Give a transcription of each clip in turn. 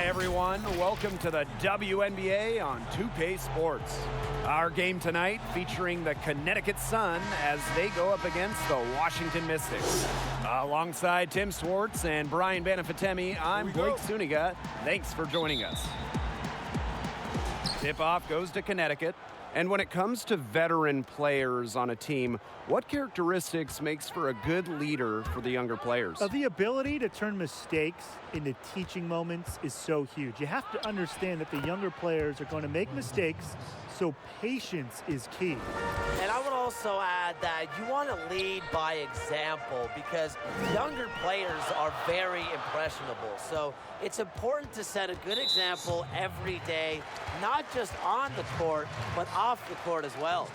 Hi, everyone. Welcome to the WNBA on 2K Sports. Our game tonight featuring the Connecticut Sun as they go up against the Washington Mystics. Alongside Tim Swartz and Brian Banafitemi, I'm Blake Suniga. Thanks for joining us. Tip-off goes to Connecticut. And when it comes to veteran players on a team, what characteristics makes for a good leader for the younger players? The ability to turn mistakes into teaching moments is so huge. You have to understand that the younger players are going to make mistakes, so patience is key. And I would also add that you want to lead by example because younger players are very impressionable. So it's important to set a good example every day, not just on the court, but off the court as well.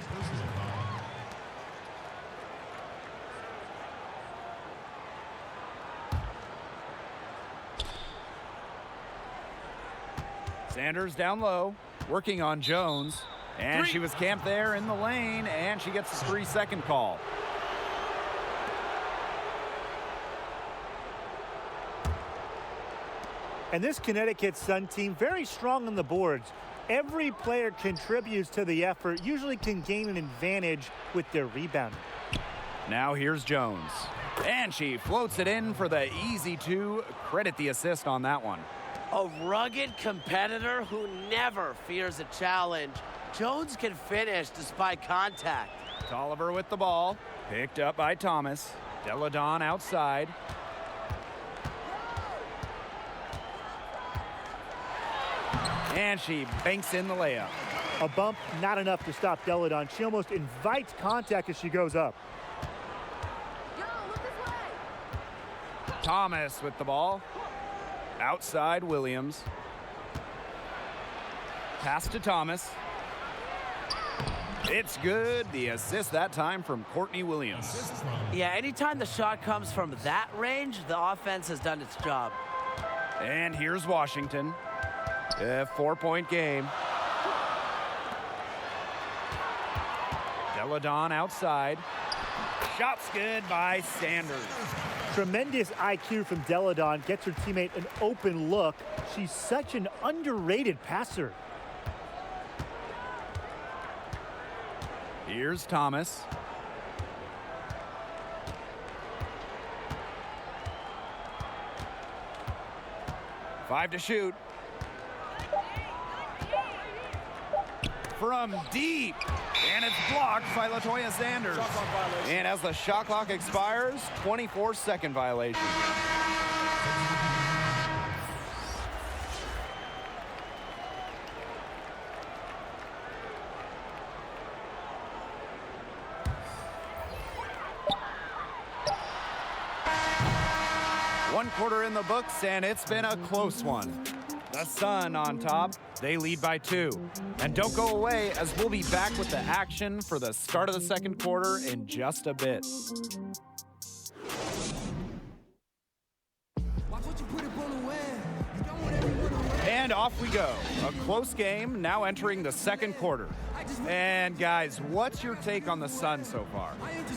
Sanders down low, working on Jones. And she was camped there in the lane, and she gets a 3-second call. And this Connecticut Sun team, very strong on the boards. Every player contributes to the effort, usually can gain an advantage with their rebounding. Now here's Jones. And she floats it in for the easy two. Credit the assist on that one. A rugged competitor who never fears a challenge. Jones can finish despite contact. Toliver with the ball. Picked up by Thomas. Delle outside. And she banks in the layup. A bump, not enough to stop Delle. She almost invites contact as she goes up. Thomas with the ball. Outside Williams. Pass to Thomas. It's good. The assist that time from Courtney Williams. Yeah, anytime the shot comes from that range, the offense has done its job. And here's Washington. A 4-point game. Delle outside. Shot's good by Sanders. Tremendous IQ from Delle. Gets her teammate an open look. She's such an underrated passer. Here's Thomas. Five to shoot. From deep. And it's blocked by LaToya Sanders. And as the shot clock expires, 24-second violation. One quarter in the books, and it's been a close one. The Sun on top. They lead by 2. And don't go away, as we'll be back with the action for the start of the second quarter in just a bit. And off we go. A close game, now entering the second quarter. And guys, what's your take on the Sun so far?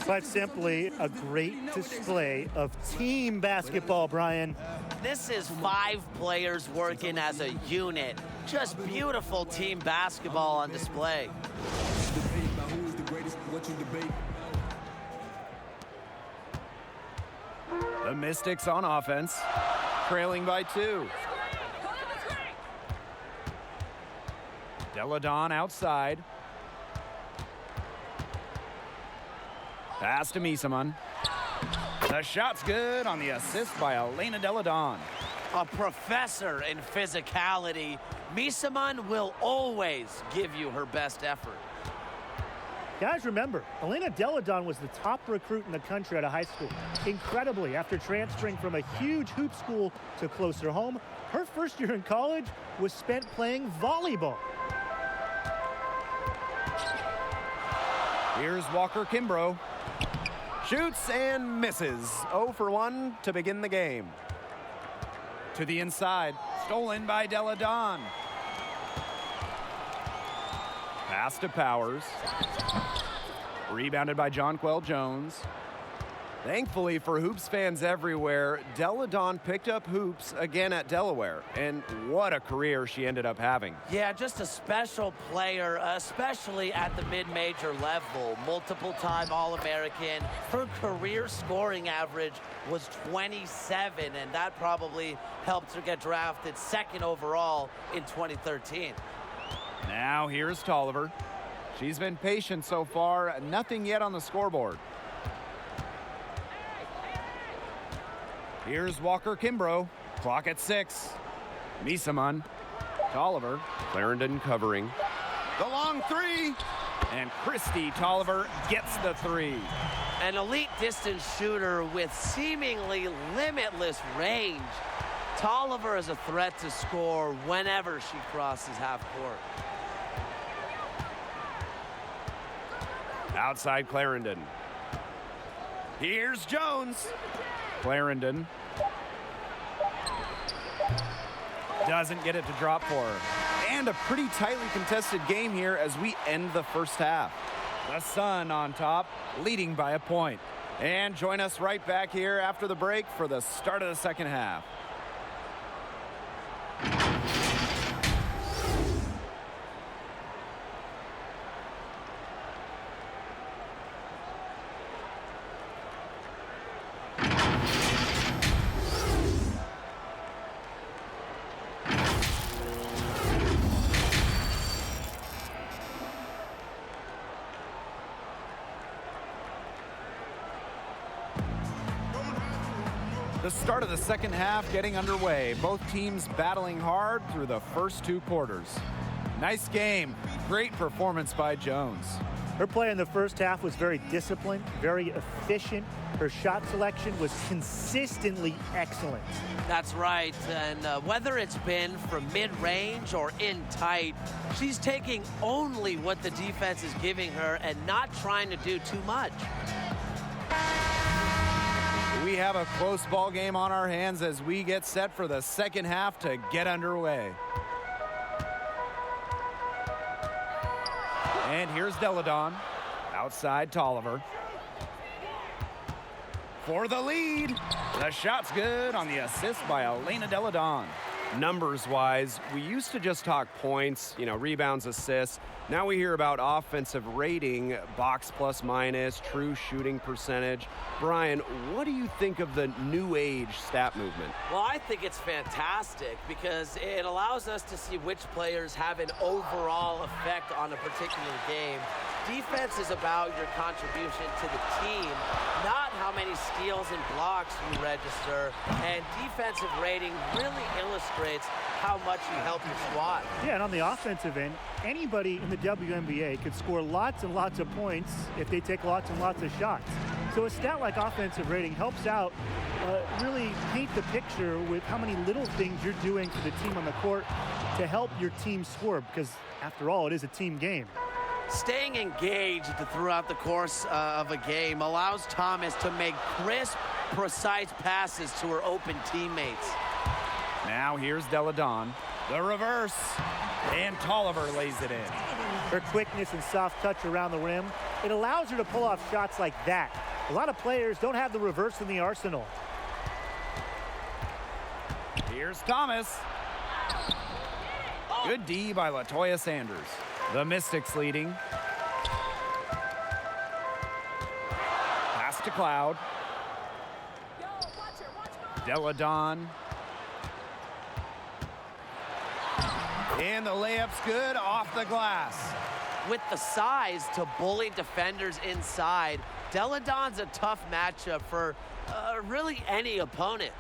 But simply a great display of team basketball, Brian. This is 5 players working as a unit. Just beautiful team basketball on display. The Mystics on offense, trailing by 2. Delle outside. Pass to Misaman. The shot's good on the assist by Elena Delle. A professor in physicality, Misaman will always give you her best effort. Guys, remember, Elena Delle was the top recruit in the country out of high school. Incredibly, after transferring from a huge hoop school to closer home, her first year in college was spent playing volleyball. Here's Walker Kimbrough. Shoots and misses. 0 for 1 to begin the game. To the inside. Stolen by Delle. Pass to Powers. Rebounded by Jonquel Jones. Thankfully for hoops fans everywhere, Delle picked up hoops again at Delaware, and what a career she ended up having. Yeah, just a special player, especially at the mid-major level. Multiple-time All-American. Her career scoring average was 27, and that probably helped her get drafted second overall in 2013. Now here's Toliver. She's been patient so far, nothing yet on the scoreboard. Here's Walker Kimbrough. Clock at 6. Misaman. Toliver. Clarendon covering. The long three. And Kristi Toliver gets the 3. An elite distance shooter with seemingly limitless range. Toliver is a threat to score whenever she crosses half court. Outside Clarendon. Here's Jones. Clarendon doesn't get it to drop for her. And a pretty tightly contested game here as we end the first half. The Sun on top, leading by a point. And join us right back here after the break for the start of the second half. The start of the second half getting underway. Both teams battling hard through the first 2 quarters. Nice game. Great performance by Jones. Her play in the first half was very disciplined, very efficient. Her shot selection was consistently excellent. That's right, and whether it's been from mid-range or in tight, she's taking only what the defense is giving her and not trying to do too much. We have a close ball game on our hands as we get set for the second half to get underway. And here's Delle. Outside Toliver. For the lead. The shot's good on the assist by Elena Delle. Numbers-wise, we used to just talk points, rebounds, assists. Now we hear about offensive rating, box plus minus, true shooting percentage. Brian, what do you think of the new age stat movement? Well, I think it's fantastic because it allows us to see which players have an overall effect on a particular game. Defense is about your contribution to the team, not how many steals and blocks you register. And defensive rating really illustrates how much you help your squad. Yeah, and on the offensive end, anybody in the WNBA could score lots and lots of points if they take lots and lots of shots. So a stat like offensive rating helps out really paint the picture with how many little things you're doing for the team on the court to help your team score, because after all, it is a team game. Staying engaged throughout the course of a game allows Thomas to make crisp, precise passes to her open teammates. Now here's Delle. The reverse. And Toliver lays it in. Her quickness and soft touch around the rim, it allows her to pull off shots like that. A lot of players don't have the reverse in the arsenal. Here's Thomas. Good D by LaToya Sanders. The Mystics leading. Pass to Cloud. Delle. And the layup's good off the glass. With the size to bully defenders inside, Delle a tough matchup for really any opponent.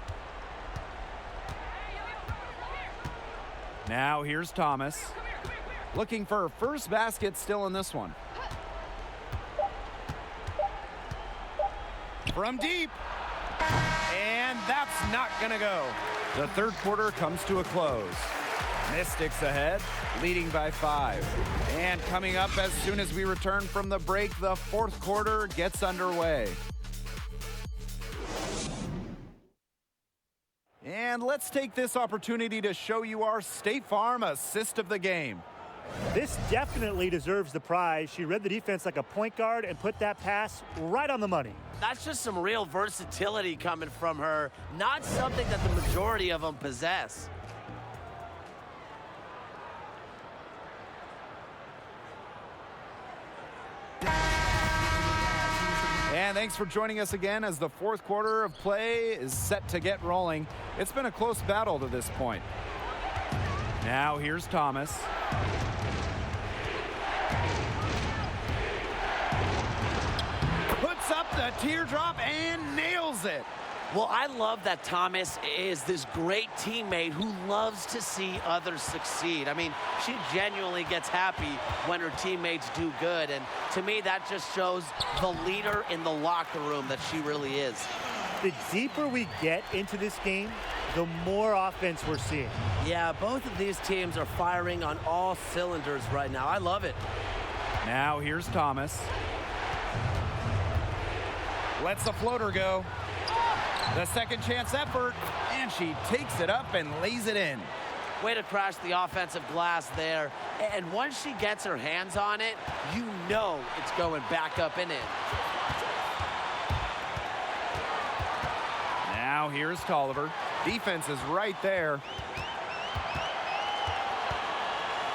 Now here's Thomas. Looking for her first basket still in this one. From deep. And that's not gonna go. The third quarter comes to a close. Mystics ahead, leading by 5. And coming up as soon as we return from the break, the fourth quarter gets underway. And let's take this opportunity to show you our State Farm assist of the game. This definitely deserves the prize. She read the defense like a point guard and put that pass right on the money. That's just some real versatility coming from her, not something that the majority of them possess. And thanks for joining us again as the fourth quarter of play is set to get rolling. It's been a close battle to this point. Now here's Thomas. Puts up the teardrop and nails it. Well, I love that Thomas is this great teammate who loves to see others succeed. I mean, she genuinely gets happy when her teammates do good. And to me, that just shows the leader in the locker room that she really is. The deeper we get into this game, the more offense we're seeing. Yeah, both of these teams are firing on all cylinders right now. I love it. Now here's Thomas. Lets the floater go. The second chance effort, and she takes it up and lays it in. Way to crash the offensive glass there. And once she gets her hands on it, you know it's going back up and in. Now here's Toliver. Defense is right there.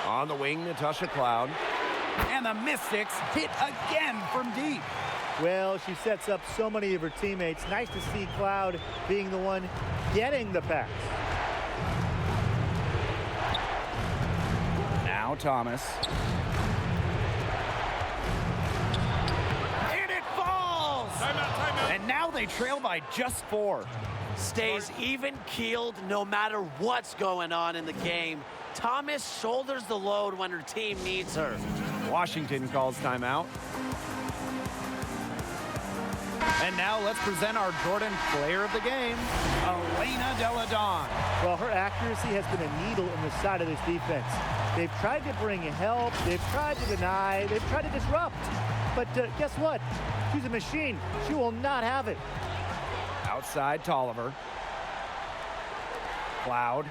On the wing, Natasha Cloud. And the Mystics hit again from deep. Well, she sets up so many of her teammates. Nice to see Cloud being the one getting the pass. Now Thomas. And it falls! Timeout. And now they trail by just 4. Stays even-keeled no matter what's going on in the game. Thomas shoulders the load when her team needs her. Washington calls timeout. And now let's present our Jordan player of the game, Elena Delle. Well, her accuracy has been a needle in the side of this defense. They've tried to bring help, they've tried to deny, they've tried to disrupt. But guess what? She's a machine. She will not have it. Outside Toliver. Cloud.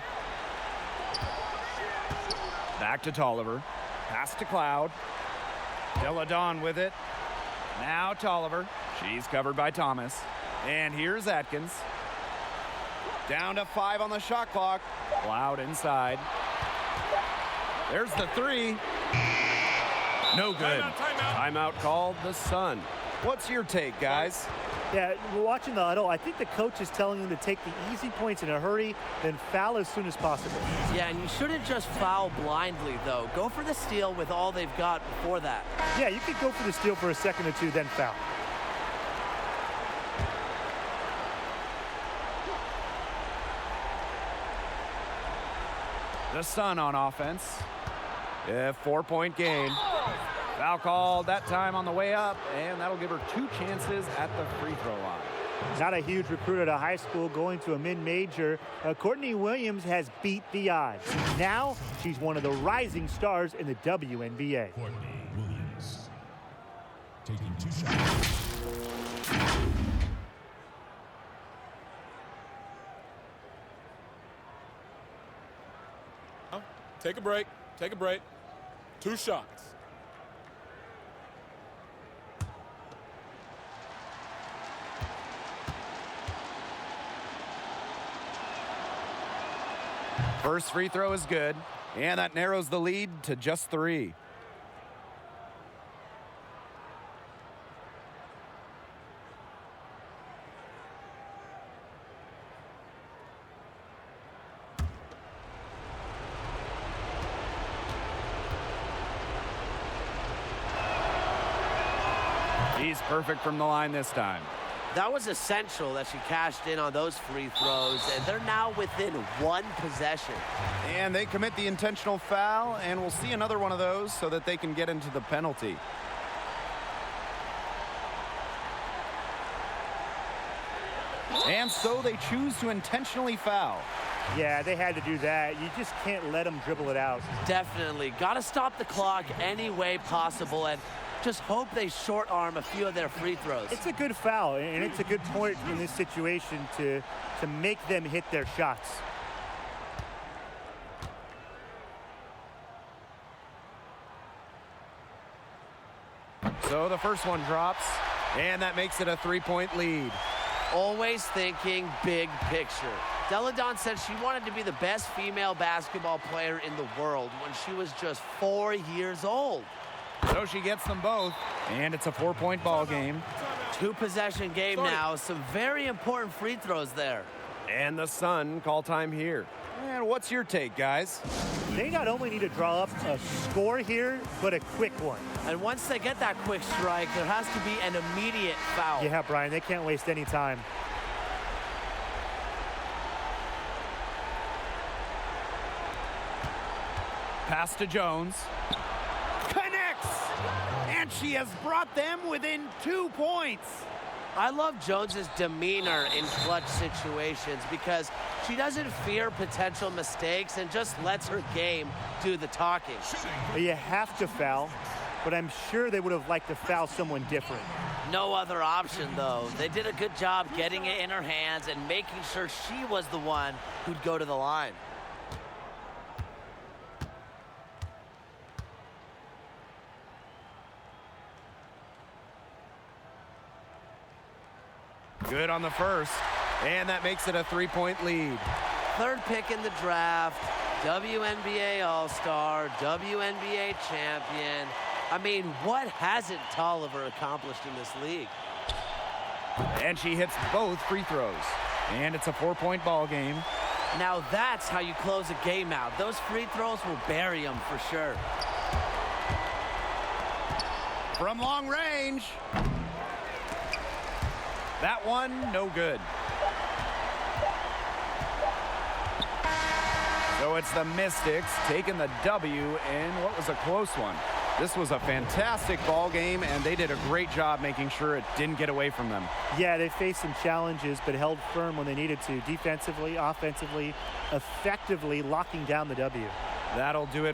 Back to Toliver. Pass to Cloud. Delle with it. Now Toliver. She's covered by Thomas. And here's Atkins. Down to 5 on the shot clock. Cloud inside. There's the 3. No good. Timeout called the Sun. What's your take, guys? Yeah, we're watching the huddle. I think the coach is telling them to take the easy points in a hurry, then foul as soon as possible. Yeah, and you shouldn't just foul blindly, though. Go for the steal with all they've got before that. Yeah, you could go for the steal for a second or two, then foul. The Sun on offense. 4-point game. Foul called that time on the way up, and that'll give her 2 chances at the free throw line. Not a huge recruit at a high school going to a mid-major. Courtney Williams has beat the odds. Now she's one of the rising stars in the WNBA. Courtney Williams taking 2 shots. Take a break. Take a break. 2 shots. First free throw is good, and that narrows the lead to just 3. He's perfect from the line this time. That was essential that she cashed in on those free throws, and they're now within 1 possession. And they commit the intentional foul, and we'll see another one of those so that they can get into the penalty. And so they choose to intentionally foul. Yeah, they had to do that. You just can't let them dribble it out. Definitely. Got to stop the clock any way possible, and just hope they short arm a few of their free throws. It's a good foul, and it's a good point in this situation to make them hit their shots. So the first one drops, and that makes it a 3-point lead. Always thinking big picture. Delle said she wanted to be the best female basketball player in the world when she was just 4 years old. So she gets them both, and it's a 4-point ball game. 2-possession game now. Some very important free throws there. And the Sun call time here. And what's your take, guys? They not only need to draw up a score here, but a quick one. And once they get that quick strike, there has to be an immediate foul. Yeah, Brian, they can't waste any time. Pass to Jones. Connects! And she has brought them within 2 points. I love Jones's demeanor in clutch situations because she doesn't fear potential mistakes and just lets her game do the talking. You have to foul, but I'm sure they would have liked to foul someone different. No other option, though. They did a good job getting it in her hands and making sure she was the one who'd go to the line. Good on the first, and that makes it a 3-point lead. 3rd pick in the draft, WNBA All-Star, WNBA champion. I mean, what hasn't Toliver accomplished in this league? And she hits both free throws, and it's a 4-point ball game. Now that's how you close a game out. Those free throws will bury them for sure. From long range. That one, no good. So it's the Mystics taking the W in what was a close one. This was a fantastic ball game, and they did a great job making sure it didn't get away from them. Yeah, they faced some challenges, but held firm when they needed to. Defensively, offensively, effectively locking down the W. That'll do it.